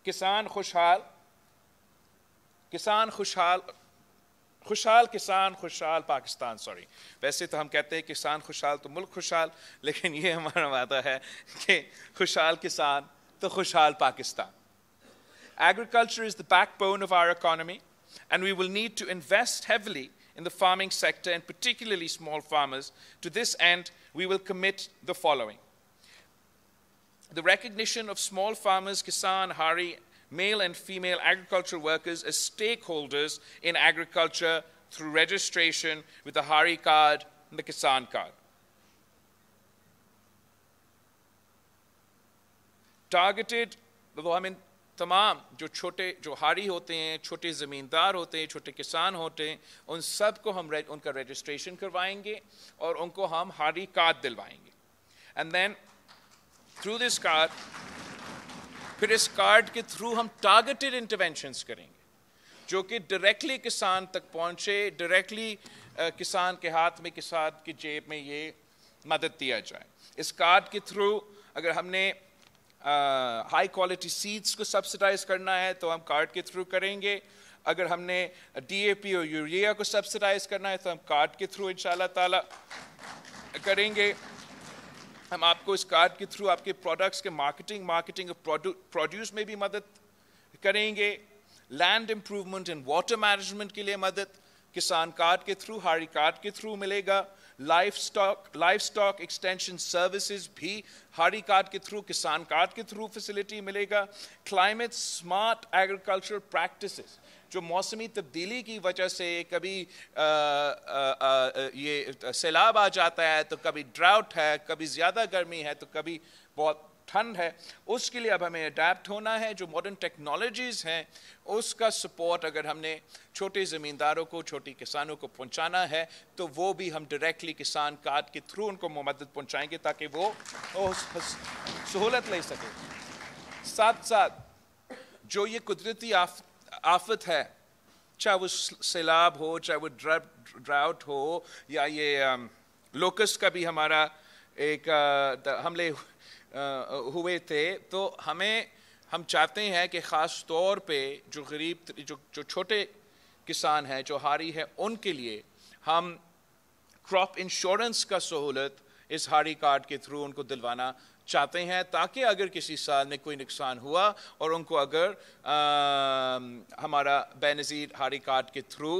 کسان خوشحال، کسان خوشحال، خوشحال کسان خوشحال پاکستان. سوری، ویسے تو ہم کہتے ہیں کسان خوشحال تو ملک خوشحال، لیکن یہ ہمارا وعدہ ہے کہ خوشحال کسان تو خوشحال Pakistan. Agriculture is the backbone of our economy, and we will need to invest heavily in the farming sector, and particularly small farmers. To this end, we will commit the following: the recognition of small farmers, kisan, hari, male and female agricultural workers as stakeholders in agriculture through registration with the hari card and the kisan card. Targeted, وہ ہمیں تمام جو چھوٹے جو ہاری ہوتے ہیں، چھوٹے زمیندار ہوتے ہیں، چھوٹے کسان ہوتے ہیں، ان سب کو ہم ان کا رجسٹریشن کروائیں گے اور ان کو ہم ہاری کارڈ دلوائیں گے. And then through this card, پھر اس کارڈ کے تھرو ہم ٹارگیٹڈ انٹرونشنس کریں گے جو کہ ڈائریکٹلی کسان تک پہنچے، ڈائریکٹلی کسان کے ہاتھ میں، کسان کی جیب میں یہ مدد دیا جائے. اس کارڈ کے تھرو اگر ہم نے ہائی کوالٹی سیڈس کو سبسڈائز کرنا ہے تو ہم کارڈ کے تھرو کریں گے. اگر ہم نے ڈی اے پی اور یوریا کو سبسڈائز کرنا ہے تو ہم کارڈ کے تھرو انشاءاللہ تعالی کریں گے. ہم آپ کو اس کارڈ کے تھرو آپ کے پروڈکٹس کے مارکیٹنگ اور پروڈیوس میں بھی مدد کریں گے. Land improvement and water management کے لیے مدد کسان کارڈ کے تھرو، ہاری کارڈ کے تھرو ملے گا. لائف سٹاک ایکسٹینشن سروسز بھی ہاری کارڈ کے تھرو، کسان کارڈ کے تھرو فیسلٹی ملے گا. کلائمیٹ سمارٹ ایگریکلچر پریکٹسز، جو موسمی تبدیلی کی وجہ سے کبھی یہ سیلاب آ جاتا ہے تو کبھی ڈراؤٹ ہے، کبھی زیادہ گرمی ہے تو کبھی بہت ٹھنڈ ہے، اس کے لیے اب ہمیں اڈیپٹ ہونا ہے. جو ماڈرن ٹیکنالوجیز ہیں اس کا سپورٹ اگر ہم نے چھوٹے زمینداروں کو، چھوٹی کسانوں کو پہنچانا ہے تو وہ بھی ہم ڈائریکٹلی کسان کارڈ کے تھرو ان کو مدد پہنچائیں گے تاکہ وہ سہولت لے سکے. ساتھ ساتھ جو یہ قدرتی آفت ہے، چاہے وہ سیلاب ہو، چاہے وہ ڈراؤٹ ہو، یا یہ لوکسٹ کا بھی ہمارا ایک حملے ہوئے تھے، تو ہم چاہتے ہیں کہ خاص طور پہ جو غریب جو چھوٹے کسان ہیں، جو ہاری ہیں، ان کے لیے ہم کراپ انشورنس کا سہولت اس ہاری کارڈ کے تھرو ان کو دلوانا چاہتے ہیں، تاکہ اگر کسی سال میں کوئی نقصان ہوا اور ان کو اگر ہمارا بے نظیر ہاری کارڈ کے تھرو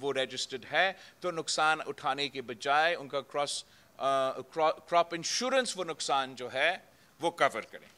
وہ رجسٹرڈ ہے تو نقصان اٹھانے کے بجائے ان کا کراپ انشورنس وہ نقصان جو ہے وہ کور کریں.